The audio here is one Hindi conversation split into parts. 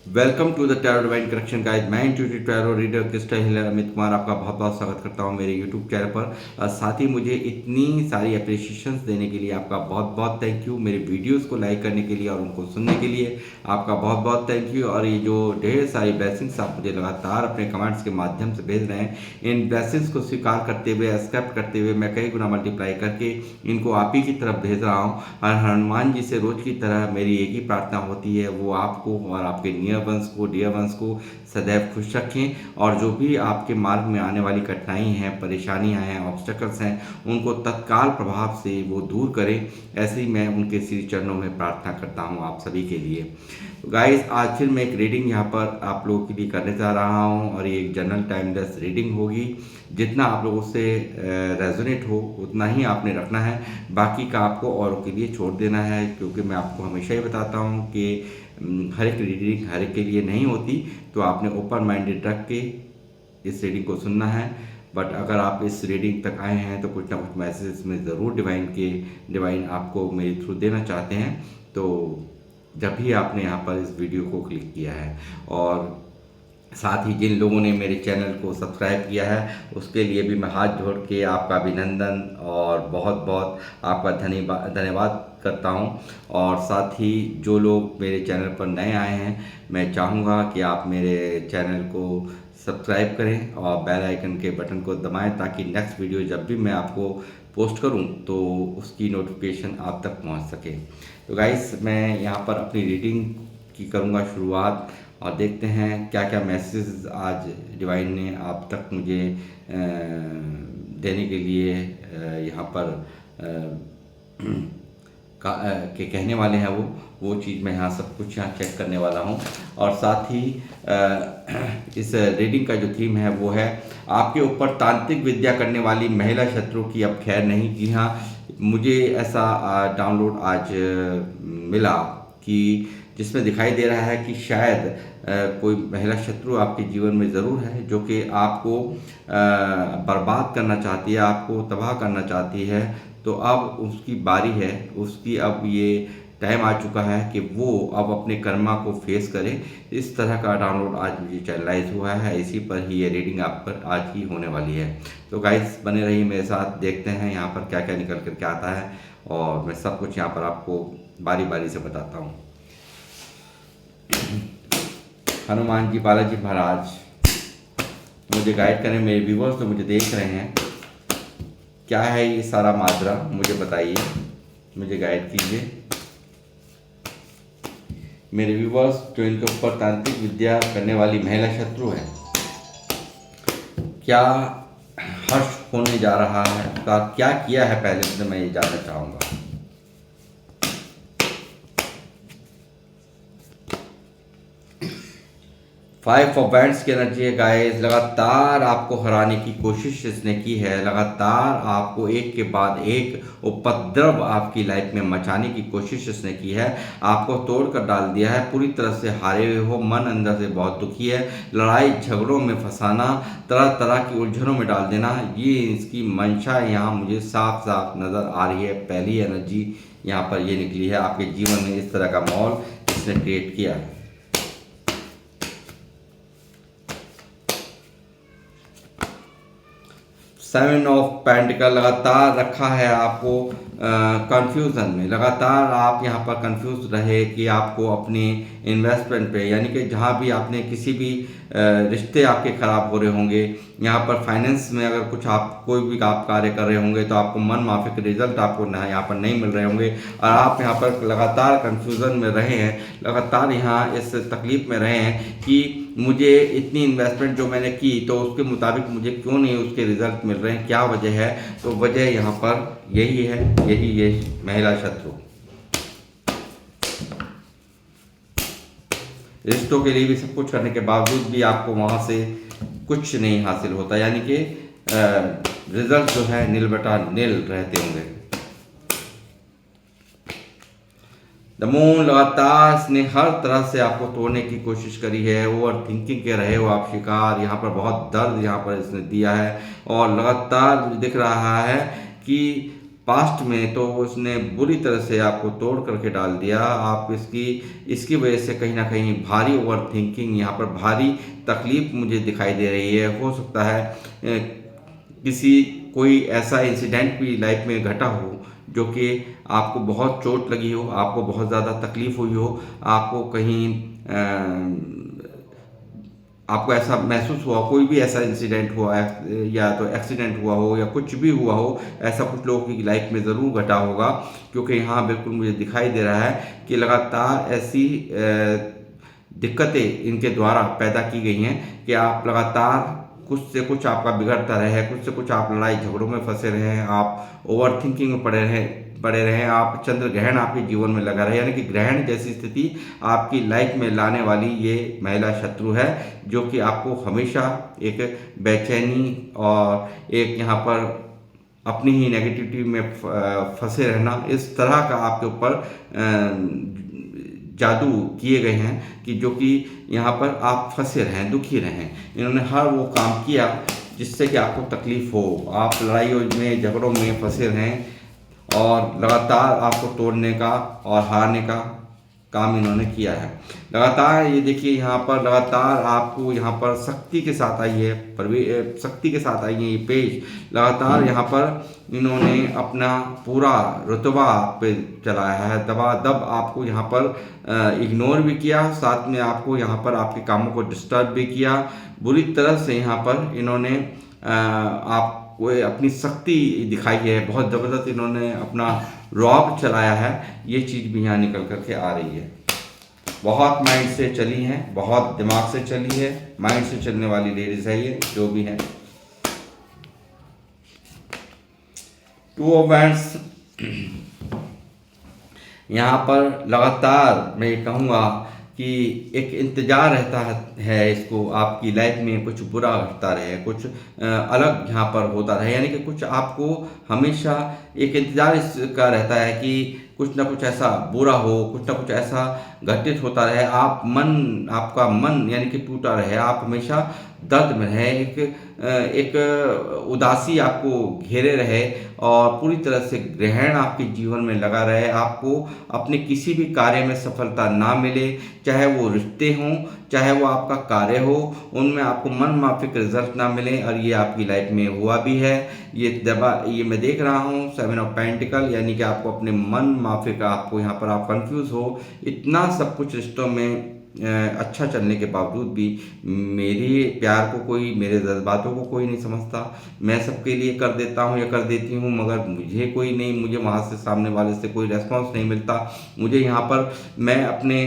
Welcome to the tarot divine correction guide. मैं intuitive tarot reader crystal healer Amit Kumar आपका बहुत बहुत स्वागत करता हूं मेरे यूट्यूब चैनल पर। साथ ही मुझे इतनी सारी अप्रिशिएशंस देने के लिए आपका बहुत बहुत थैंक यू। मेरे वीडियोस को लाइक करने के लिए और उनको सुनने के लिए आपका बहुत बहुत थैंक यू। और ये जो ढेर सारी ब्लेसिंग्स आप मुझे लगातार अपने कमेंट्स के माध्यम से भेज रहे हैं, इन ब्लेसिंग्स को स्वीकार करते हुए, एक्सेप्ट करते हुए मैं कई गुना मल्टीप्लाई करके इनको आप ही की तरफ भेज रहा हूँ। और हनुमान जी से रोज की तरह मेरी एक ही प्रार्थना होती है, वो आपको और आपके नियर वंश को, डियर वंश को सदैव खुश रखें। और जो भी आपके मार्ग में आने वाली कठिनाई हैं, परेशानियां हैं, ऑब्स्टेकल्स हैं, उनको तत्काल प्रभाव से वो दूर करें। ऐसे ही मैं उनके श्री चरणों में प्रार्थना करता हूँ आप सभी के लिए। तो गाइस, आज फिर मैं एक रीडिंग यहाँ पर आप लोगों के लिए करने जा रहा हूँ और ये एक जनरल टाइमलेस रीडिंग होगी। जितना आप लोगों से रेजोनेट हो उतना ही आपने रखना है, बाकी का आपको औरों के लिए छोड़ देना है। क्योंकि मैं आपको हमेशा ही बताता हूँ कि हर एक रीडिंग हर एक के लिए नहीं होती, तो आपने ओपन माइंडेड रख के इस रीडिंग को सुनना है। बट अगर आप इस रीडिंग तक आए हैं तो कुछ ना कुछ मैसेज में ज़रूर डिवाइन आपको मेरे थ्रू देना चाहते हैं। तो जब भी आपने यहाँ पर इस वीडियो को क्लिक किया है, और साथ ही जिन लोगों ने मेरे चैनल को सब्सक्राइब किया है उसके लिए भी मैं हाथ जोड़ के आपका अभिनंदन और बहुत बहुत आपका धन्यवाद करता हूं। और साथ ही जो लोग मेरे चैनल पर नए आए हैं, मैं चाहूँगा कि आप मेरे चैनल को सब्सक्राइब करें और बेल आइकन के बटन को दबाएं, ताकि नेक्स्ट वीडियो जब भी मैं आपको पोस्ट करूं तो उसकी नोटिफिकेशन आप तक पहुंच सके। तो गाइस, मैं यहाँ पर अपनी रीडिंग की करूँगा शुरुआत, और देखते हैं क्या क्या मैसेज आज डिवाइन ने आप तक मुझे देने के लिए यहाँ पर के कहने वाले हैं। वो चीज़ मैं यहाँ सब कुछ यहाँ चेक करने वाला हूँ। और साथ ही इस रीडिंग का जो थीम है वो है आपके ऊपर तांत्रिक विद्या करने वाली महिला शत्रु की अब खैर नहीं। जी हाँ, मुझे ऐसा डाउनलोड आज मिला कि जिसमें दिखाई दे रहा है कि शायद कोई महिला शत्रु आपके जीवन में ज़रूर है, जो कि आपको बर्बाद करना चाहती है, आपको तबाह करना चाहती है। तो अब उसकी बारी है, उसकी अब ये टाइम आ चुका है कि वो अब अपने कर्मा को फेस करे। इस तरह का डाउनलोड आज मुझे चैनलाइज हुआ है, इसी पर ही ये रीडिंग आप पर आज ही होने वाली है। तो गाइस, बने रहिए मेरे साथ, देखते हैं यहाँ पर क्या क्या निकल कर के आता है, और मैं सब कुछ यहाँ पर आपको बारी बारी से बताता हूँ। हनुमान जी, बालाजी महाराज मुझे गाइड करें। मेरे व्यूवर्स तो मुझे देख रहे हैं, क्या है ये सारा माजरा, मुझे बताइए, मुझे गाइड कीजिए। मेरे व्यूवर्स जो इनके ऊपर तांत्रिक विद्या करने वाली महिला शत्रु है, क्या हर्ष होने जा रहा है, क्या किया है पहले से, मैं ये जानना चाहूँगा। 5 ऑफ वैंड्स की एनर्जी है गाइस। लगातार आपको हराने की कोशिश इसने की है, लगातार आपको एक के बाद एक उपद्रव आपकी लाइफ में मचाने की कोशिश इसने की है। आपको तोड़ कर डाल दिया है, पूरी तरह से हारे हुए हो, मन अंदर से बहुत दुखी है। लड़ाई झगड़ों में फंसाना, तरह तरह की उलझनों में डाल देना, ये इसकी मंशा यहाँ मुझे साफ साफ नज़र आ रही है। पहली एनर्जी यहाँ पर ये निकली है, आपके जीवन में इस तरह का माहौल इसने क्रिएट किया है। 7 ऑफ पेंटिकल लगातार रखा है आपको कंफ्यूजन में। लगातार आप यहाँ पर कंफ्यूज रहे कि आपको अपने इन्वेस्टमेंट पे, यानी कि जहाँ भी आपने किसी भी रिश्ते आपके ख़राब हो रहे होंगे, यहाँ पर फाइनेंस में अगर कुछ आप कोई भी आप कार्य कर रहे होंगे तो आपको मन माफिक रिजल्ट आपको यहाँ पर नहीं मिल रहे होंगे, और आप यहाँ पर लगातार कंफ्यूजन में रहे हैं, लगातार यहाँ इस तकलीफ में रहे हैं कि मुझे इतनी इन्वेस्टमेंट जो मैंने की तो उसके मुताबिक मुझे क्यों नहीं उसके रिजल्ट मिल रहे हैं, क्या वजह है। तो वजह यहाँ पर यही है, यही ये महिला शत्रु। रिश्तों के लिए भी सब कुछ करने के बावजूद भी आपको वहाँ से कुछ नहीं हासिल होता, यानी कि रिजल्ट जो है नील बटा नील रहते होंगे। द मून लगातार इसने हर तरह से आपको तोड़ने की कोशिश करी है। ओवर थिंकिंग के रहे हो आप शिकार, यहाँ पर बहुत दर्द यहाँ पर इसने दिया है, और लगातार दिख रहा है कि पास्ट में तो उसने बुरी तरह से आपको तोड़ करके डाल दिया। आप इसकी वजह से कहीं ना कहीं भारी ओवर थिंकिंग, यहाँ पर भारी तकलीफ मुझे दिखाई दे रही है। हो सकता है किसी कोई ऐसा इंसिडेंट भी लाइफ में घटा हो जो कि आपको बहुत चोट लगी हो, आपको बहुत ज़्यादा तकलीफ हुई हो, आपको कहीं आपको ऐसा महसूस हुआ, कोई भी ऐसा इंसिडेंट हुआ है या तो एक्सीडेंट हुआ हो या कुछ भी हुआ हो, ऐसा कुछ लोगों की लाइफ में ज़रूर घटा होगा। क्योंकि यहाँ बिल्कुल मुझे दिखाई दे रहा है कि लगातार ऐसी दिक्कतें इनके द्वारा पैदा की गई हैं कि आप लगातार कुछ से कुछ आपका बिगड़ता रहे, कुछ से कुछ आप लड़ाई झगड़ों में फंसे रहें, आप ओवर थिंकिंग में पड़े रहें, आप चंद्र ग्रहण आपके जीवन में लगा रहे, यानी कि ग्रहण जैसी स्थिति आपकी लाइफ में लाने वाली ये महिला शत्रु है, जो कि आपको हमेशा एक बेचैनी और एक यहाँ पर अपनी ही नेगेटिविटी में फंसे रहना, इस तरह का आपके ऊपर जादू किए गए हैं कि जो कि यहाँ पर आप फंसे रहें, दुखी रहें। इन्होंने हर वो काम किया जिससे कि आपको तकलीफ हो, आप लड़ाइयों में झगड़ों में फंसे रहें और लगातार आपको तोड़ने का और हारने का काम इन्होंने किया है। लगातार ये देखिए यहाँ पर लगातार आपको यहाँ पर शक्ति के साथ आई है, शक्ति के साथ आई है ये पेज। लगातार यहाँ पर इन्होंने अपना पूरा रुतबा आप पे चलाया है, दबादब आपको यहाँ पर इग्नोर भी किया, साथ में आपको यहाँ पर आपके कामों को डिस्टर्ब भी किया। बुरी तरह से यहाँ पर इन्होंने आप कोई अपनी शक्ति दिखाई है, बहुत ज़बरदस्त इन्होंने अपना रौब चलाया है। ये चीज़ भी यहाँ निकल करके आ रही है। बहुत माइंड से चली हैं, बहुत दिमाग से चली है, माइंड से चलने वाली लेडीज है ये, जो भी है। टू ऑफ वैंड्स यहाँ पर लगातार मैं कहूँगा कि एक इंतज़ार रहता है इसको, आपकी लाइफ में कुछ बुरा घटता रहे, कुछ अलग यहाँ पर होता रहे, यानी कि कुछ आपको हमेशा एक इंतज़ार इसका रहता है कि कुछ ना कुछ ऐसा बुरा हो, कुछ ना कुछ ऐसा घटित होता रहे। आपका मन यानी कि टूटा रहे, आप हमेशा दर्द में रहे, एक उदासी आपको घेरे रहे और पूरी तरह से ग्रहण आपके जीवन में लगा रहे। आपको अपने किसी भी कार्य में सफलता ना मिले, चाहे वो रिश्ते हों, चाहे वो आपका कार्य हो, उनमें आपको मन माफिक रिजल्ट ना मिले। और ये आपकी लाइफ में हुआ भी है। ये मैं देख रहा हूँ 7 ऑफ पेंटिकल, यानी कि आपको अपने मन माफिक, आपको यहाँ पर आप कंफ्यूज हो, इतना सब कुछ रिश्तों में अच्छा चलने के बावजूद भी मेरे प्यार को कोई, मेरे जज्बातों को कोई नहीं समझता। मैं सबके लिए कर देता हूँ या कर देती हूँ, मगर मुझे कोई नहीं, मुझे वहाँ से सामने वाले से कोई रेस्पॉन्स नहीं मिलता। मुझे यहाँ पर मैं अपने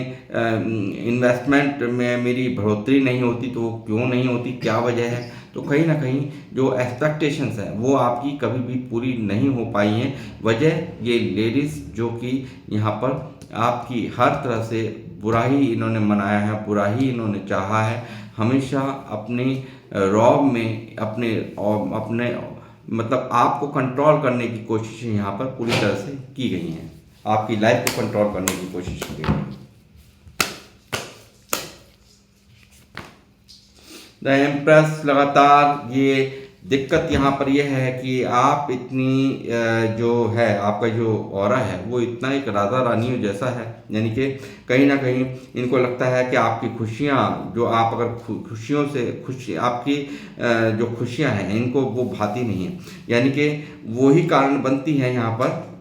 इन्वेस्टमेंट में मेरी बढ़ोतरी नहीं होती, तो क्यों नहीं होती, क्या वजह है? तो कहीं ना कहीं जो एक्सपेक्टेशंस हैं वो आपकी कभी भी पूरी नहीं हो पाई हैं। वजह ये लेडीज़ जो कि यहाँ पर आपकी हर तरह से बुरा ही इन्होंने मनाया है, बुरा ही इन्होंने चाहा है। हमेशा अपने रौब में अपने मतलब आपको कंट्रोल करने की कोशिशें यहाँ पर पूरी तरह से की गई हैं, आपकी लाइफ को कंट्रोल करने की कोशिश की गई है। द एम्प्रेस, लगातार ये दिक्कत यहाँ पर यह है कि आप इतनी जो है आपका जो ऑरा है वो इतना एक राधा रानियों जैसा है, यानी कि कहीं ना कहीं इनको लगता है कि आपकी खुशियाँ, जो आप अगर खुशियों से खुशी, आपकी जो खुशियाँ हैं इनको वो भाती नहीं है, यानी कि वही कारण बनती है यहाँ पर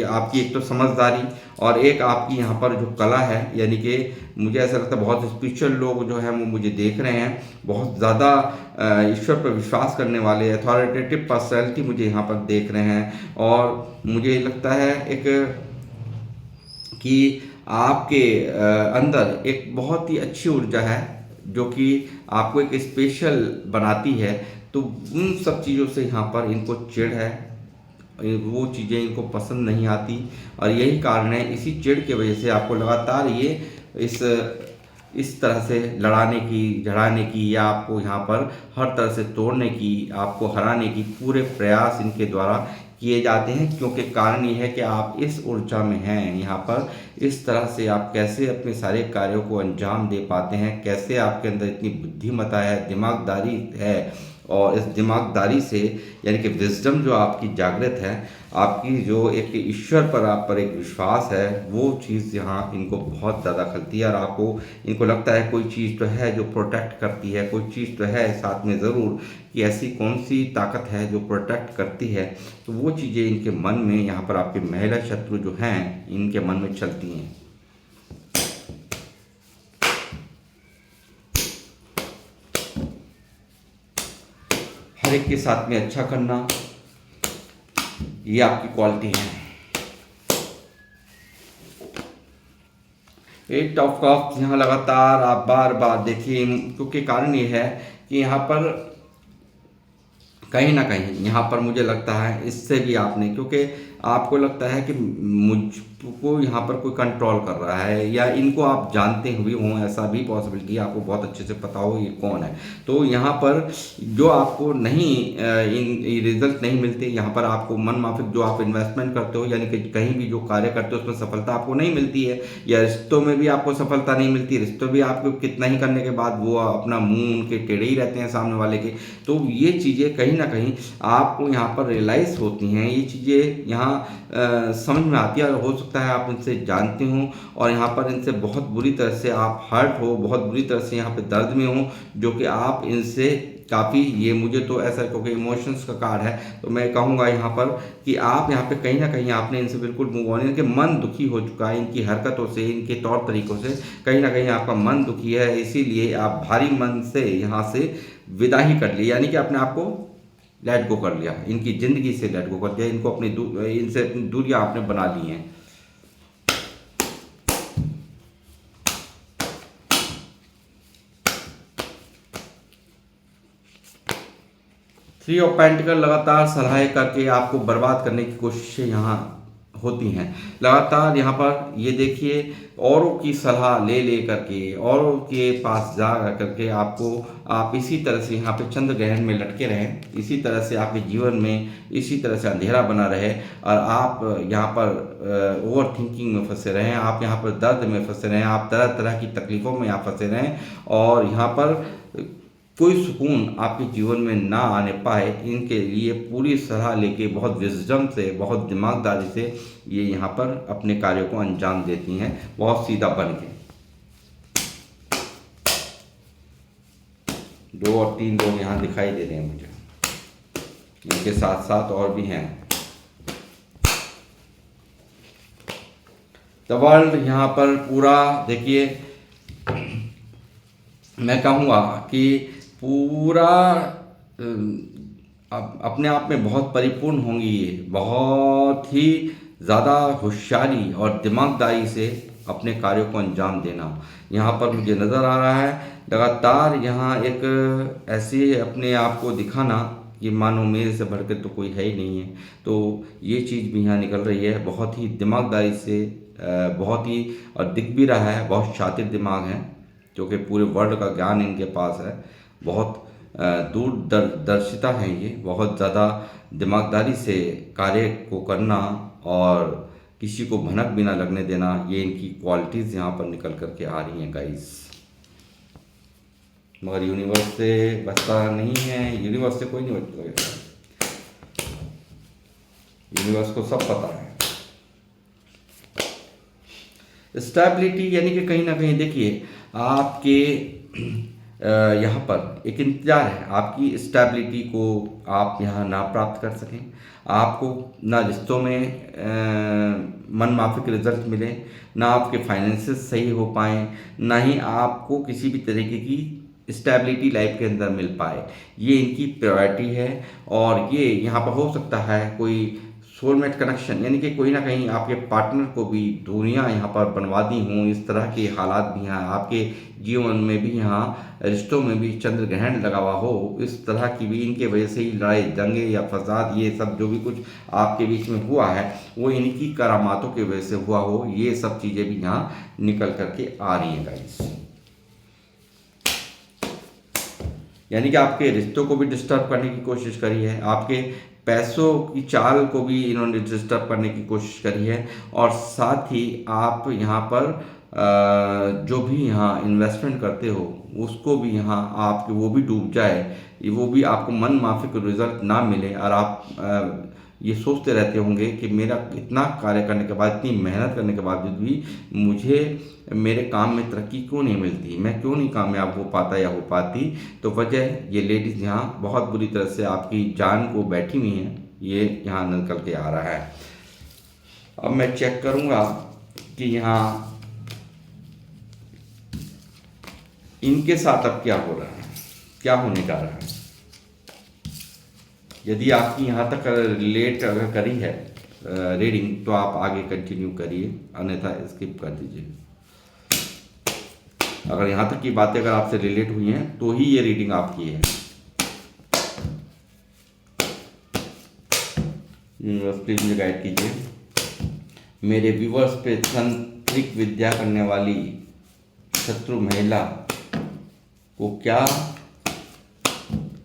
आपकी एक तो समझदारी और एक आपकी यहाँ पर जो कला है, यानी कि मुझे ऐसा लगता है बहुत स्पिरिचुअल लोग जो हैं वो मुझे देख रहे हैं, बहुत ज़्यादा ईश्वर पर विश्वास करने वाले अथॉरिटेटिव पर्सनैलिटी मुझे यहाँ पर देख रहे हैं। और मुझे लगता है एक कि आपके अंदर एक बहुत ही अच्छी ऊर्जा है जो कि आपको एक स्पेशल बनाती है। तो उन सब चीज़ों से यहाँ पर इनको चिढ़ है, वो चीज़ें इनको पसंद नहीं आती और यही कारण है, इसी चिढ़ की वजह से आपको लगातार ये इस तरह से लड़ाने की, झड़ाने की या आपको यहाँ पर हर तरह से तोड़ने की, आपको हराने की पूरे प्रयास इनके द्वारा किए जाते हैं। क्योंकि कारण ये है कि आप इस ऊर्जा में हैं यहाँ पर, इस तरह से आप कैसे अपने सारे कार्यों को अंजाम दे पाते हैं, कैसे आपके अंदर इतनी बुद्धिमत्ता है, दिमागदारी है और इस दिमागदारी से, यानी कि विजडम जो आपकी जागृत है, आपकी जो एक ईश्वर पर आप पर एक विश्वास है, वो चीज़ यहाँ इनको बहुत ज़्यादा खलती है। और आपको इनको लगता है कोई चीज़ तो है जो प्रोटेक्ट करती है, कोई चीज़ तो है साथ में ज़रूर, कि ऐसी कौन सी ताकत है जो प्रोटेक्ट करती है। तो वो चीज़ें इनके मन में, यहाँ पर आपके महिला शत्रु जो हैं, इनके मन में चलती हैं। हर एक के साथ में अच्छा करना, ये आपकी क्वालिटी है। एट ऑफ कप्स यहाँ लगातार आप बार बार देखिए, क्योंकि कारण ये है कि यहाँ पर कहीं ना कहीं यहाँ पर मुझे लगता है इससे भी आपने, क्योंकि आपको लगता है कि मुझको यहाँ पर कोई कंट्रोल कर रहा है, या इनको आप जानते हुए हों, ऐसा भी पॉसिबिलिटी, आपको बहुत अच्छे से पता हो ये कौन है। तो यहाँ पर जो आपको नहीं इन रिजल्ट नहीं मिलते, यहाँ पर आपको मन माफिक जो आप इन्वेस्टमेंट करते हो, यानी कि कहीं भी जो कार्य करते हो उसमें सफलता आपको नहीं मिलती है, या रिश्तों में भी आपको सफलता नहीं मिलती, रिश्तों भी आपको कितना ही करने के बाद वो अपना मुंह उनके टेढ़े ही रहते हैं सामने वाले के। तो ये चीज़ें कहीं ना कहीं आपको यहाँ पर रियलाइज़ होती हैं, ये चीज़ें यहाँ समझ में आती है, और हो सकता है आप इनसे जानते हो और यहाँ पर इनसे बहुत बुरी तरह से आप हर्ट हो, बहुत बुरी तरह से यहाँ पे दर्द में हो, जो कि आप इनसे काफ़ी, ये मुझे तो ऐसा, क्योंकि इमोशंस का कार्ड है, तो मैं कहूँगा यहाँ पर कि आप यहाँ पे कहीं ना कहीं आपने इनसे बिल्कुल मूव ऑन, इनके मन दुखी हो चुका है, इनकी हरकतों से, इनके तौर तरीकों से कहीं ना कहीं आपका मन दुखी है, इसीलिए आप भारी मन से यहाँ से विदा ही कर लिए, यानी कि अपने आप को लेट गो कर लिया, इनकी ज़िंदगी से लेट गो कर दिया, इनको अपनी इनसे अपनी दूरियां आपने बना ली हैं। थ्री ऑफ पेंटिकल लगातार सलाह करके आपको बर्बाद करने की कोशिशें यहाँ होती हैं लगातार। यहाँ पर ये देखिए, औरों की सलाह ले ले करके, औरों के पास जा करके आपको, आप इसी तरह से यहाँ पे चंद्र ग्रहण में लटके रहें, इसी तरह से आपके जीवन में इसी तरह से अंधेरा बना रहे, और आप यहाँ पर ओवर थिंकिंग में फंसे रहें, आप यहाँ पर दर्द में फंसे रहें, आप तरह तरह की तकलीफ़ों में यहाँ फंसे रहें, और यहाँ पर कोई सुकून आपके जीवन में ना आने पाए। इनके लिए पूरी सलाह लेके, बहुत विजडम से, बहुत दिमागदारी से ये यहाँ पर अपने कार्यों को अंजाम देती हैं, बहुत सीधा बन के। 2 और 3 लोग यहाँ दिखाई दे रहे हैं मुझे, इनके साथ साथ और भी हैं। द वर्ल्ड यहाँ पर पूरा देखिए, मैं कहूँगा कि पूरा अपने आप में बहुत परिपूर्ण होंगी, ये बहुत ही ज़्यादा होशियारी और दिमागदारी से अपने कार्यों को अंजाम देना यहाँ पर मुझे नज़र आ रहा है। लगातार यहाँ एक ऐसे अपने आप को दिखाना कि मानो मेरे से बढ़कर तो कोई है ही नहीं है, तो ये चीज़ भी यहाँ निकल रही है। बहुत ही दिमागदारी से, बहुत ही, और दिख भी रहा है बहुत शातिर दिमाग है, क्योंकि पूरे वर्ल्ड का ज्ञान इनके पास है, बहुत दूरदर्शिता है ये, बहुत ज़्यादा दिमागदारी से कार्य को करना और किसी को भनक भी ना लगने देना, ये इनकी क्वालिटीज़ यहाँ पर निकल करके आ रही हैं गाइस। मगर यूनिवर्स से बचता नहीं है, यूनिवर्स से कोई नहीं बचता, यूनिवर्स को सब पता है। स्टेबिलिटी यानी कि कहीं ना कहीं देखिए, आपके यहाँ पर एक इंतजार है आपकी स्टेबिलिटी को आप यहाँ ना प्राप्त कर सकें, आपको ना रिश्तों में मन माफिक रिजल्ट मिले, ना आपके फाइनेंसेस सही हो पाएँ, ना ही आपको किसी भी तरीके की स्टेबिलिटी लाइफ के अंदर मिल पाए। ये इनकी प्रायोरिटी है, और ये यहाँ पर हो सकता है कोई सोलमेट कनेक्शन, यानी कि कोई ना कहीं आपके पार्टनर को भी दूरियां यहाँ पर बनवा दी हों, इस तरह के हालात भी हैं आपके जीवन में भी, यहाँ रिश्तों में भी चंद्र ग्रहण लगा हुआ हो, इस तरह की भी इनके वजह से ही लड़ाई दंगे या फसाद, ये सब जो भी कुछ आपके बीच में हुआ है वो इनकी करामातों की वजह से हुआ हो, ये सब चीज़ें भी यहाँ निकल करके आ रही हैं गाइस। यानी कि आपके रिश्तों को भी डिस्टर्ब करने की कोशिश करी है, आपके पैसों की चाल को भी इन्होंने डिस्टर्ब करने की कोशिश करी है, और साथ ही आप यहाँ पर जो भी यहाँ इन्वेस्टमेंट करते हो उसको भी यहाँ आपके वो भी डूब जाए, वो भी आपको मन माफिक रिजल्ट ना मिले, और आप ये सोचते रहते होंगे कि मेरा इतना कार्य करने के बाद, इतनी मेहनत करने के बावजूद भी मुझे मेरे काम में तरक्की क्यों नहीं मिलती, मैं क्यों नहीं कामयाब हो पाता या हो पाती। तो वजह ये लेडीज़ यहाँ बहुत बुरी तरह से आपकी जान को बैठी हुई हैं, ये यहाँ निकल के आ रहा है। अब मैं चेक करूँगा कि यहाँ इनके साथ अब क्या हो रहा है, क्या होने जा रहा है। यदि आपकी यहाँ तक रिलेट अगर करी है रीडिंग तो आप आगे कंटिन्यू करिए, अन्यथा स्किप कर दीजिए। अगर यहाँ तक की बातें अगर आपसे रिलेट हुई हैं तो ही ये रीडिंग आपकी है। प्लीज मुझे गाइड कीजिए। मेरे व्यूवर्स पे तंत्रिक विद्या करने वाली शत्रु महिला को क्या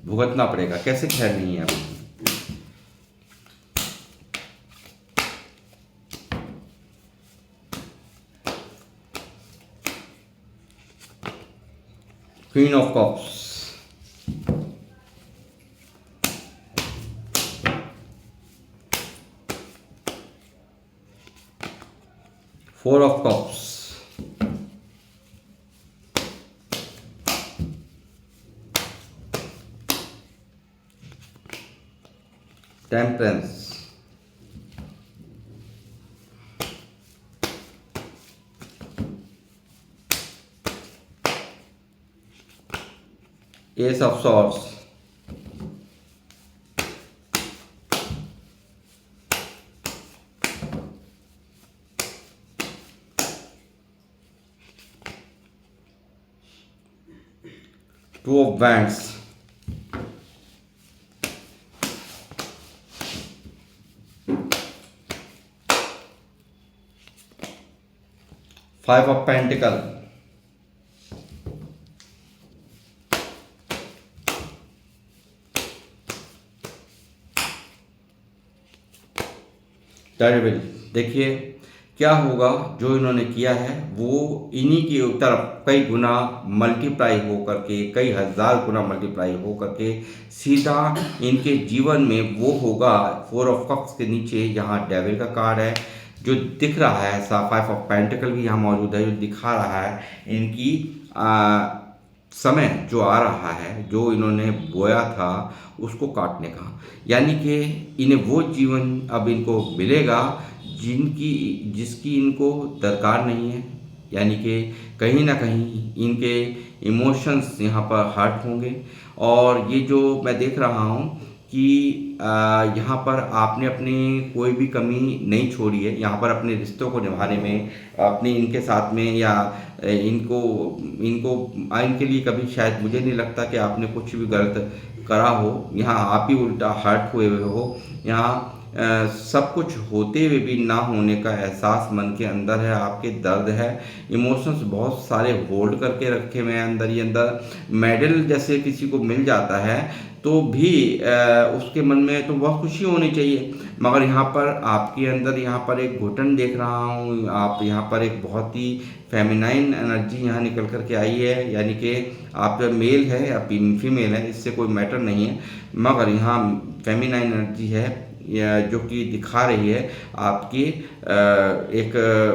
भुगतना पड़ेगा, कैसे खैर नहीं है अभी। Queen of cups, four of cups, temperance, S of swords, two of wands, five of pentacle, terrible. देखिए क्या होगा, जो इन्होंने किया है वो इन्हीं की तरफ कई गुना मल्टीप्लाई हो करके, कई हजार गुना मल्टीप्लाई हो करके सीधा इनके जीवन में वो होगा। फोर ऑफ कप्स के नीचे यहाँ डेविल का कार्ड है जो दिख रहा है, ऐसा फाइव ऑफ पेंटिकल भी यहाँ मौजूद है जो दिखा रहा है इनकी समय जो आ रहा है, जो इन्होंने बोया था उसको काटने का। यानी कि इन्हें वो जीवन अब इनको मिलेगा जिसकी इनको दरकार नहीं है। यानी कि कहीं ना कहीं इनके इमोशंस यहाँ पर हर्ट होंगे। और ये जो मैं देख रहा हूँ कि यहाँ पर आपने अपनी कोई भी कमी नहीं छोड़ी है, यहाँ पर अपने रिश्तों को निभाने में, अपने इनके साथ में, या इनको इनको इनके लिए कभी शायद मुझे नहीं लगता कि आपने कुछ भी गलत करा हो। यहाँ आप ही उल्टा हर्ट हुए हुए हो। यहाँ सब कुछ होते हुए भी ना होने का एहसास मन के अंदर है, आपके दर्द है, इमोशंस बहुत सारे होल्ड करके रखे हुए हैं अंदर ही अंदर। मेडल जैसे किसी को मिल जाता है तो भी उसके मन में तो बहुत खुशी होनी चाहिए, मगर यहाँ पर आपके अंदर यहाँ पर एक घुटन देख रहा हूँ। आप यहाँ पर एक बहुत ही फेमिनाइन एनर्जी यहाँ निकल कर के आई है। यानी कि आप मेल है या फीमेल है इससे कोई मैटर नहीं है, मगर यहाँ फेमिनाइन एनर्जी है जो कि दिखा रही है आपकी एक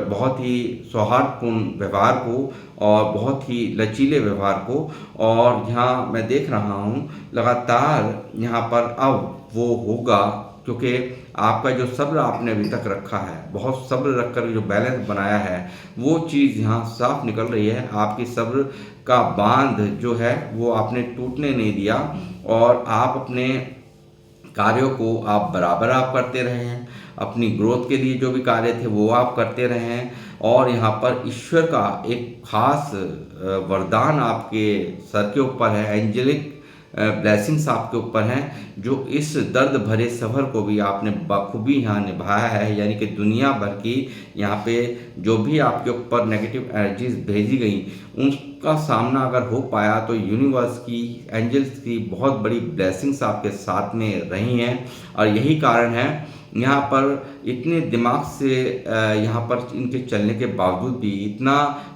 बहुत ही सौहार्दपूर्ण व्यवहार को और बहुत ही लचीले व्यवहार को। और यहाँ मैं देख रहा हूँ लगातार यहाँ पर अब वो होगा, क्योंकि आपका जो सब्र आपने अभी तक रखा है, बहुत सब्र रख कर जो बैलेंस बनाया है, वो चीज़ यहाँ साफ निकल रही है। आपकी सब्र का बांध जो है वो आपने टूटने नहीं दिया, और आप अपने कार्यों को आप बराबर आप करते रहे हैं। अपनी ग्रोथ के लिए जो भी कार्य थे वो आप करते रहे हैं। और यहाँ पर ईश्वर का एक खास वरदान आपके सर के ऊपर है, एंजेलिक ब्लेसिंग्स आपके ऊपर हैं, जो इस दर्द भरे सफ़र को भी आपने बखूबी यहाँ निभाया है। यानी कि दुनिया भर की यहाँ पे जो भी आपके ऊपर नेगेटिव एनर्जीज भेजी गई उनका सामना अगर हो पाया तो यूनिवर्स की, एंजल्स की बहुत बड़ी ब्लेसिंग्स आपके साथ में रही हैं। और यही कारण है यहाँ पर इतने दिमाग से यहाँ पर इनके चलने के बावजूद भी, इतना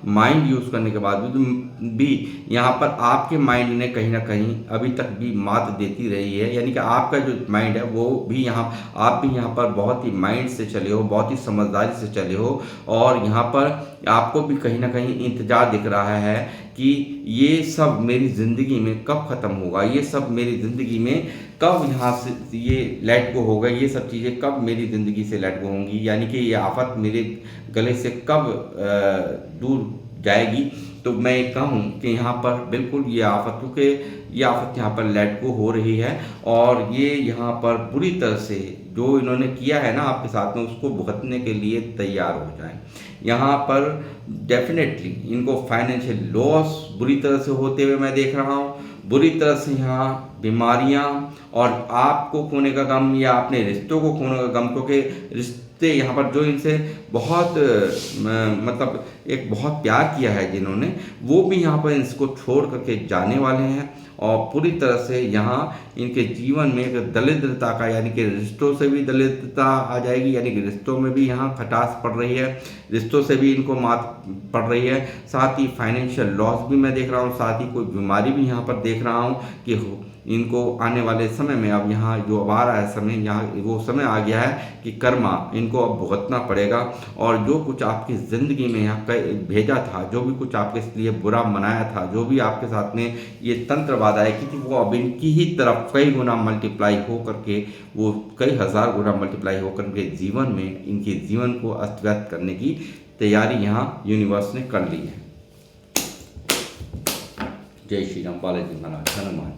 माइंड यूज़ करने के बावजूद भी यहाँ पर आपके माइंड ने कहीं ना कहीं अभी तक भी मात देती रही है। यानी कि आपका जो माइंड है वो भी आप भी यहाँ पर बहुत ही माइंड से चले हो, बहुत ही समझदारी से चले हो, और यहाँ पर आपको भी कहीं ना कहीं इंतज़ार दिख रहा है कि ये सब मेरी ज़िंदगी में कब ख़त्म होगा, ये सब मेरी ज़िंदगी में कब यहाँ से ये लेट गो होगा, ये सब चीज़ें कब मेरी ज़िंदगी से लेट गो होंगी, यानी कि ये आफत मेरे गले से कब दूर जाएगी। तो मैं कहूँ कि यहाँ पर बिल्कुल ये आफत, क्योंकि ये आफत यहाँ पर लेट गो हो रही है, और ये यहाँ पर बुरी तरह से जो इन्होंने किया है ना आपके साथ में, उसको भुगतने के लिए तैयार हो जाएं। यहाँ पर डेफिनेटली इनको फाइनेंशियल लॉस बुरी तरह से होते हुए मैं देख रहा हूँ, बुरी तरह से यहाँ बीमारियाँ और आपको खोने का गम या अपने रिश्तों को खोने का गम, क्योंकि रिश्ते यहाँ पर जो इनसे बहुत मतलब एक बहुत प्यार किया है जिन्होंने, वो भी यहाँ पर इसको छोड़ करके जाने वाले हैं, और पूरी तरह से यहाँ इनके जीवन में एक दरिद्रता का, यानी कि रिश्तों से भी दरिद्रता आ जाएगी, यानी कि रिश्तों में भी यहाँ खटास पड़ रही है, रिश्तों से भी इनको मात पड़ रही है, साथ ही फाइनेंशियल लॉस भी मैं देख रहा हूँ, साथ ही कोई बीमारी भी यहाँ पर देख रहा हूँ कि इनको आने वाले समय में, अब यहाँ जो अब आ रहा है समय, यहाँ वो समय आ गया है कि कर्मा इनको अब भुगतना पड़ेगा, और जो कुछ आपकी ज़िंदगी में यहाँ भेजा था, जो भी कुछ आपके लिए बुरा मनाया था, जो भी आपके साथ में ये तंत्र बाधाएं की थी, वो अब इनकी ही तरफ कई गुना मल्टीप्लाई हो करके, वो कई हज़ार गुना मल्टीप्लाई होकर के जीवन में, इनके जीवन को अस्त व्यस्त करने की तैयारी यहाँ यूनिवर्स ने कर ली है। जय श्री राम, बालाजी महाराज, हनुमान।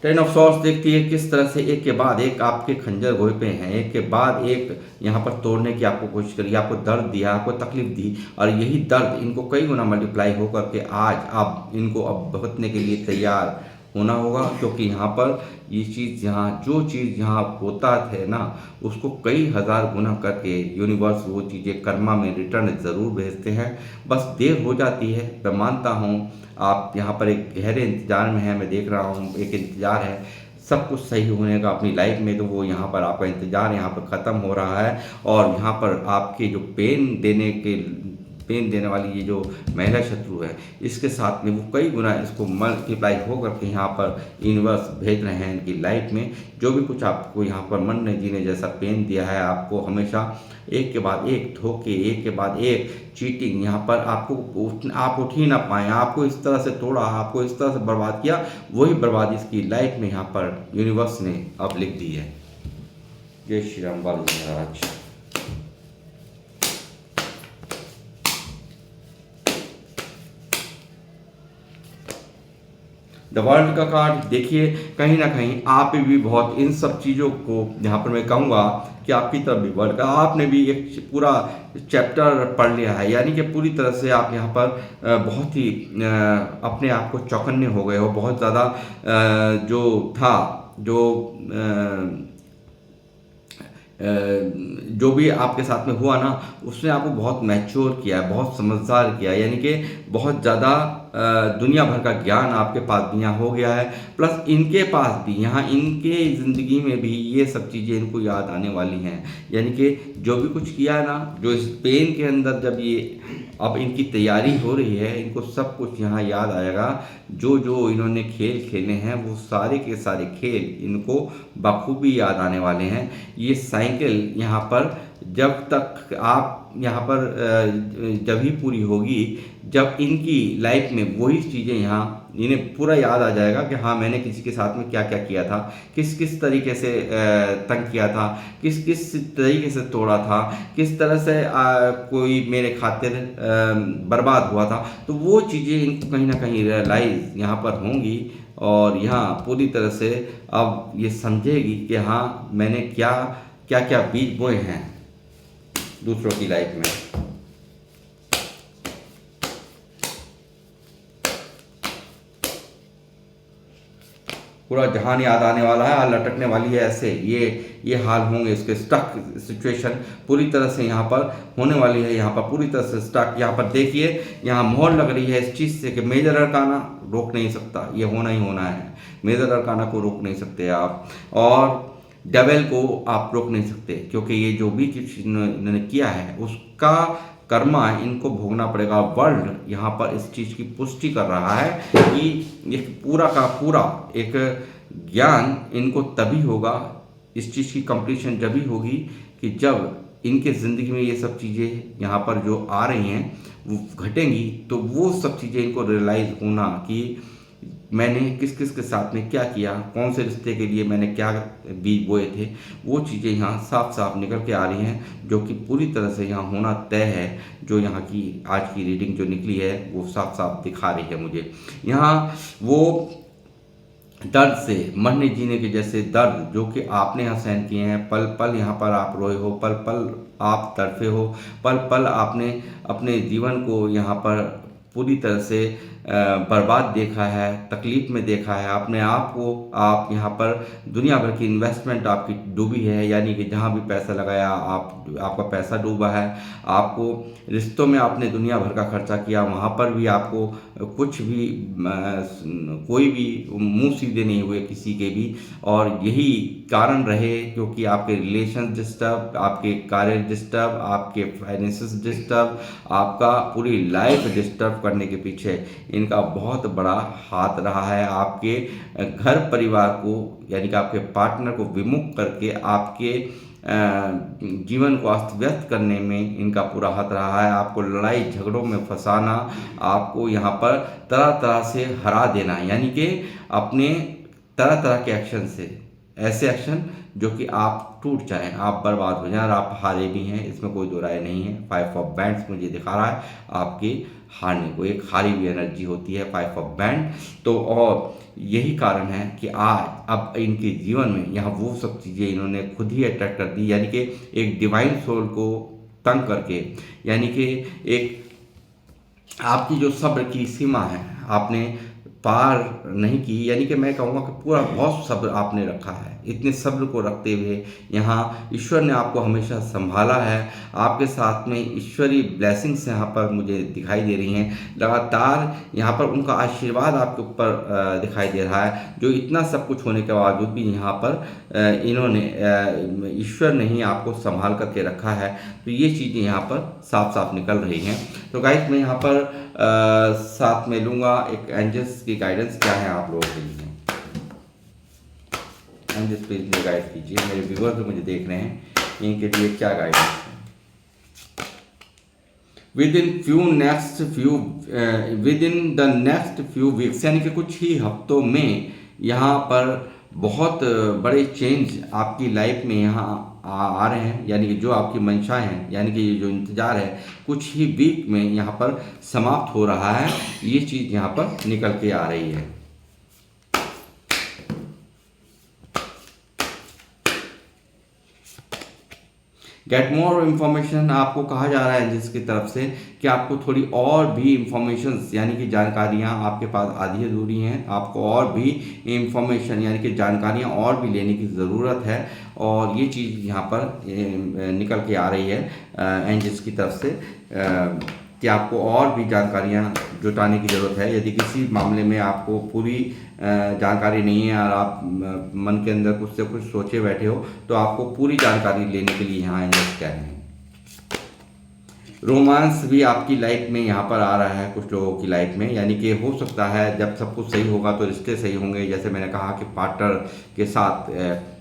टेन ऑफ सॉर्ड्स देखती है किस तरह से एक के बाद एक आपके खंजर गोए पे हैं, एक के बाद एक यहाँ पर तोड़ने की आपको कोशिश करी, आपको दर्द दिया, आपको तकलीफ दी, और यही दर्द इनको कई गुना मल्टीप्लाई होकर के आज आप इनको अब भुगतने के लिए तैयार होना होगा, क्योंकि यहाँ पर ये चीज़, यहाँ जो चीज़ यहाँ होता है ना, उसको कई हज़ार गुना करके यूनिवर्स वो चीज़ें कर्मा में रिटर्न ज़रूर भेजते हैं। बस देर हो जाती है, मैं मानता हूँ। आप यहाँ पर एक गहरे इंतजार में हैं, मैं देख रहा हूँ एक इंतज़ार है सब कुछ सही होने का अपनी लाइफ में, तो वो यहाँ पर आपका इंतज़ार यहाँ पर ख़त्म हो रहा है, और यहाँ पर आपके जो पेन देने वाली ये जो महिला शत्रु है, इसके साथ में वो कई गुना इसको मल्टीप्लाई होकर के यहाँ पर यूनिवर्स भेज रहे हैं इनकी लाइफ में। जो भी कुछ आपको यहाँ पर मन ने जीने जैसा पेन दिया है, आपको हमेशा एक के बाद एक धोखे, एक के बाद एक चीटिंग, यहाँ पर आपको आप उठ ही ना पाएँ, आपको इस तरह से तोड़ा, आपको इस तरह से बर्बाद किया, वही बर्बादी इसकी लाइफ में यहाँ पर यूनिवर्स ने अब लिख दी है। जय श्री राम, बालाजी महाराज। द वर्ल्ड का कार्ड देखिए, कहीं ना कहीं आप भी बहुत इन सब चीज़ों को, यहाँ पर मैं कहूँगा कि आपकी तरफ भी वर्ल्ड का, आपने भी एक पूरा चैप्टर पढ़ लिया है, यानी कि पूरी तरह से आप यहाँ पर बहुत ही अपने आप को चौकन्ने हो गए हो, बहुत ज़्यादा जो था, जो भी आपके साथ में हुआ ना, उसने आपको बहुत मैच्योर किया है, बहुत समझदार किया है, यानी कि बहुत ज़्यादा दुनिया भर का ज्ञान आपके पास भी यहाँ हो गया है, प्लस इनके पास भी यहाँ इनके ज़िंदगी में भी ये सब चीज़ें इनको याद आने वाली हैं, यानी कि जो भी कुछ किया है ना, जो इस पेन के अंदर जब ये अब इनकी तैयारी हो रही है, इनको सब कुछ यहाँ याद आएगा, जो जो इन्होंने खेल खेले हैं वो सारे के सारे खेल इनको बखूबी याद आने वाले हैं। ये साइकिल यहाँ पर जब तक आप यहाँ पर जब ही पूरी होगी, जब इनकी लाइफ में वही चीज़ें यहाँ इन्हें पूरा याद आ जाएगा कि हाँ, मैंने किसी के साथ में क्या क्या किया था, किस किस तरीके से तंग किया था, किस किस तरीके से तोड़ा था, किस तरह से कोई मेरे खातिर बर्बाद हुआ था। तो वो चीज़ें इनको कहीं ना कहीं रियलाइज़ यहाँ पर होंगी, और यहाँ पूरी तरह से अब ये समझेगी कि हाँ, मैंने क्या क्या क्या बीज बोए हैं दूसरों की लाइफ में। पूरा जहान याद आने वाला है और लटकने वाली है ऐसे, ये हाल होंगे इसके। स्टक सिचुएशन पूरी तरह से यहाँ पर होने वाली है, यहाँ पर पूरी तरह से स्टक। यहाँ पर देखिए, यहाँ मोहर लग रही है इस चीज़ से कि मेजर अरकाना रोक नहीं सकता, ये होना ही होना है। मेजर अरकाना को रोक नहीं सकते आप, और डेविल को आप रोक नहीं सकते, क्योंकि ये जो भी कुछ इन्होंने किया है उसका कर्मा इनको भोगना पड़ेगा। वर्ल्ड यहाँ पर इस चीज़ की पुष्टि कर रहा है कि एक पूरा का पूरा एक ज्ञान इनको तभी होगा, इस चीज़ की कंप्लीशन जब ही होगी कि जब इनके ज़िंदगी में ये सब चीज़ें यहाँ पर जो आ रही हैं वो घटेंगी, तो वो सब चीज़ें इनको रियलाइज़ होना कि मैंने किस किस के साथ में क्या किया, कौन से रिश्ते के लिए मैंने क्या बीज बोए थे, वो चीज़ें यहाँ साफ साफ निकल के आ रही हैं, जो कि पूरी तरह से यहाँ होना तय है। जो यहाँ की आज की रीडिंग जो निकली है वो साफ साफ दिखा रही है मुझे। यहाँ वो दर्द से, मरने जीने के जैसे दर्द जो कि आपने यहाँ सहन किए हैं, पल पल यहाँ पर आप रोए हो, पल पल आप तड़फे हो, पल पल आपने अपने जीवन को यहाँ पर पूरी तरह से बर्बाद देखा है, तकलीफ़ में देखा है अपने आप को। आप यहाँ पर दुनिया भर की इन्वेस्टमेंट आपकी डूबी है, यानी कि जहाँ भी पैसा लगाया आपका पैसा डूबा है। आपको रिश्तों में आपने दुनिया भर का खर्चा किया, वहाँ पर भी आपको कुछ भी कोई भी मुंह सीधे नहीं हुए किसी के भी, और यही कारण रहे क्योंकि आपके रिलेशन डिस्टर्ब, आपके कार्य डिस्टर्ब, आपके फाइनेंसेस डिस्टर्ब, आपका पूरी लाइफ डिस्टर्ब करने के पीछे इनका बहुत बड़ा हाथ रहा है। आपके घर परिवार को, यानी कि आपके पार्टनर को विमुख करके आपके जीवन को अस्त व्यस्त करने में इनका पूरा हाथ रहा है। आपको लड़ाई झगड़ों में फंसाना, आपको यहाँ पर तरह तरह से हरा देना, यानी कि अपने तरह तरह के एक्शन से, ऐसे एक्शन जो कि आप टूट जाएं, आप बर्बाद हो जाएं, और आप हारे भी हैं, इसमें कोई दो राय नहीं है। 5 ऑफ बैंड्स मुझे दिखा रहा है आपकी हारने को, एक हारी हुई एनर्जी होती है 5 ऑफ बैंड। तो और यही कारण है कि आज अब इनके जीवन में यहाँ वो सब चीज़ें इन्होंने खुद ही अट्रैक्ट कर दी, यानी कि एक डिवाइन सोल को तंग करके, यानी कि एक आपकी जो सब्र की सीमा है आपने पार नहीं की, यानी कि मैं कहूँगा कि पूरा बहुत सब्र आपने रखा है। इतने सब्र को रखते हुए यहाँ ईश्वर ने आपको हमेशा संभाला है। आपके साथ में ईश्वरीय ब्लेसिंग्स यहाँ पर मुझे दिखाई दे रही हैं, लगातार यहाँ पर उनका आशीर्वाद आपके ऊपर दिखाई दे रहा है। जो इतना सब कुछ होने के बावजूद भी यहाँ पर इन्होंने ईश्वर ने ही आपको संभाल करके रखा है, तो ये चीज़ें यहाँ पर साफ साफ निकल रही हैं। तो गाइस मैं यहाँ पर साथ में लूँगा एक एंजल्स की गाइडेंस क्या है आप लोगों के लिए। एंजल्स प्लीज मुझे गाइड कीजिए, मेरे व्यूअर्स जो मुझे देख रहे हैं इनके लिए क्या गाइडेंस है। With in the next few weeks, यानी कि कुछ ही हफ्तों में यहाँ पर बहुत बड़े चेंज आपकी लाइफ में यहाँ आ रहे हैं, यानी कि जो आपकी मंशा है, यानी कि जो इंतज़ार है कुछ ही वीक में यहाँ पर समाप्त हो रहा है। ये चीज़ यहाँ पर निकल के आ रही है। गेट मोर इन्फॉर्मेशन, आपको कहा जा रहा है जिसकी तरफ से कि आपको थोड़ी और भी इंफॉर्मेशन, यानी कि जानकारियाँ आपके पास आधी अधूरी हैं, आपको और भी इंफॉर्मेशन यानी कि जानकारियाँ और भी लेने की ज़रूरत है। और ये चीज़ यहाँ पर निकल के आ रही है एंजल्स की तरफ से कि आपको और भी जानकारियाँ जुटाने की ज़रूरत है। यदि किसी मामले में आपको पूरी जानकारी नहीं है और आप मन के अंदर कुछ से कुछ सोचे बैठे हो, तो आपको पूरी जानकारी लेने के लिए यहाँ एंजल्स कह रहे हैं। रोमांस भी आपकी लाइफ में यहाँ पर आ रहा है कुछ लोगों की लाइफ में, यानी कि हो सकता है जब सब कुछ सही होगा तो रिश्ते सही होंगे। जैसे मैंने कहा कि पार्टनर के साथ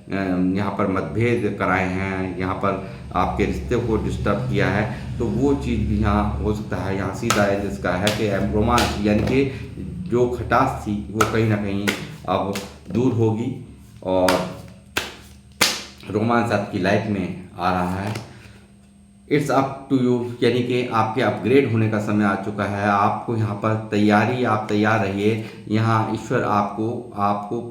यहाँ पर मतभेद कराए हैं, यहाँ पर आपके रिश्ते को डिस्टर्ब किया है, तो वो चीज़ भी यहाँ हो सकता है। यहाँ सीधा है जिसका है कि रोमांस, यानी कि जो खटास थी वो कहीं ना कहीं अब दूर होगी और रोमांस आपकी लाइफ में आ रहा है। इट्स अप टू यू, यानी कि आपके अपग्रेड होने का समय आ चुका है। आपको यहाँ पर तैयारी, आप तैयार रहिए। यहाँ ईश्वर आपको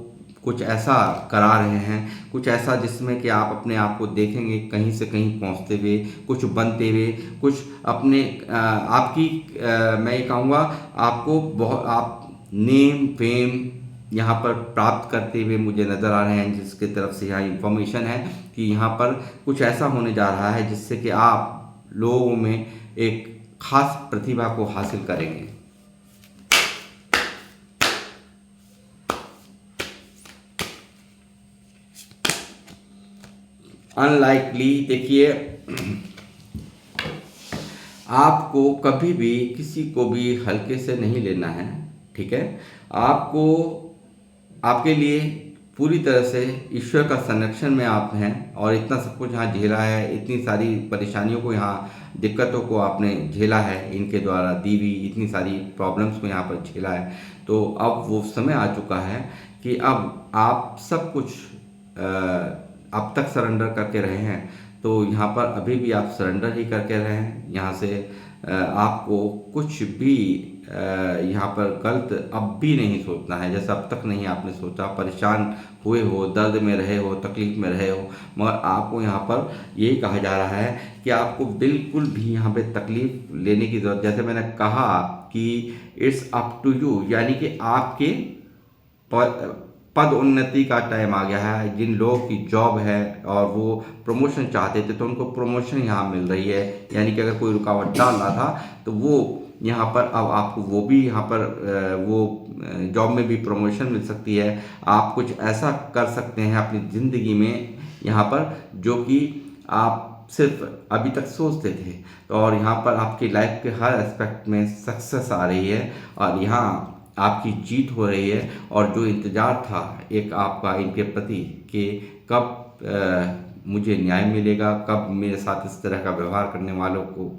कुछ ऐसा करा रहे हैं, कुछ ऐसा जिसमें कि आप अपने आप को देखेंगे कहीं से कहीं पहुँचते हुए, कुछ बनते हुए, कुछ अपने आपकी मैं ये कहूँगा आपको बहुत, आप नेम फेम यहाँ पर प्राप्त करते हुए मुझे नज़र आ रहे हैं, जिसकी तरफ से यहाँ इंफॉर्मेशन है कि यहाँ पर कुछ ऐसा होने जा रहा है जिससे कि आप लोगों में एक खास प्रतिभा को हासिल करेंगे। अनलाइकली, देखिए, आपको कभी भी किसी को भी हल्के से नहीं लेना है, ठीक है। आपको, आपके लिए पूरी तरह से ईश्वर का संरक्षण में आप हैं, और इतना सब कुछ यहाँ झेला है, इतनी सारी परेशानियों को, यहाँ दिक्कतों को आपने झेला है, इनके द्वारा दी हुई इतनी सारी प्रॉब्लम्स को यहाँ पर झेला है। तो अब वो समय आ चुका है कि अब आप सब कुछ अब तक सरेंडर करके रहे हैं, तो यहाँ पर अभी भी आप सरेंडर ही करके रहे हैं। यहाँ से आपको कुछ भी यहाँ पर गलत अब भी नहीं सोचना है, जैसे अब तक नहीं आपने सोचा। परेशान हुए हो, दर्द में रहे हो, तकलीफ में रहे हो, मगर आपको यहाँ पर यही कहा जा रहा है कि आपको बिल्कुल भी यहाँ पे तकलीफ लेने की ज़रूरत, जैसे मैंने कहा कि इट्स अप टू यू, यानी कि आपके पद उन्नति का टाइम आ गया है। जिन लोगों की जॉब है और वो प्रमोशन चाहते थे, तो उनको प्रमोशन यहाँ मिल रही है। यानी कि अगर कोई रुकावट डाल रहा था, तो वो यहाँ पर अब आपको वो भी यहाँ पर वो जॉब में भी प्रमोशन मिल सकती है। आप कुछ ऐसा कर सकते हैं अपनी ज़िंदगी में यहाँ पर, जो कि आप सिर्फ अभी तक सोचते थे, और यहाँ पर आपकी लाइफ के हर एस्पेक्ट में सक्सेस आ रही है, और यहाँ आपकी जीत हो रही है। और जो इंतज़ार था एक आपका इनके प्रति कि कब मुझे न्याय मिलेगा, कब मेरे साथ इस तरह का व्यवहार करने वालों को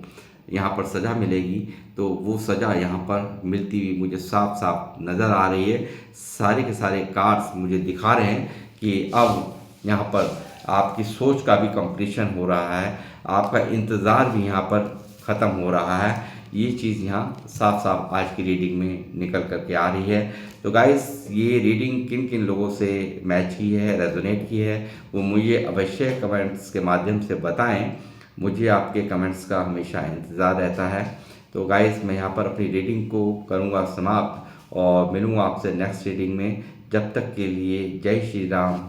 यहाँ पर सज़ा मिलेगी, तो वो सज़ा यहाँ पर मिलती हुई मुझे साफ साफ नज़र आ रही है। सारे के सारे कार्ड्स मुझे दिखा रहे हैं कि अब यहाँ पर आपकी सोच का भी कंप्लीशन हो रहा है, आपका इंतज़ार भी यहाँ पर ख़त्म हो रहा है। ये चीज़ यहाँ साफ साफ आज की रीडिंग में निकल करके आ रही है। तो गाइस, ये रीडिंग किन किन लोगों से मैच की है, रेजोनेट की है, वो मुझे अवश्य कमेंट्स के माध्यम से बताएं। मुझे आपके कमेंट्स का हमेशा इंतज़ार रहता है। तो गाइस, मैं यहाँ पर अपनी रीडिंग को करूँगा समाप्त, और मिलूँगा आपसे नेक्स्ट रीडिंग में। जब तक के लिए जय श्री राम,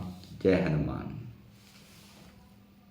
जय हनुमान।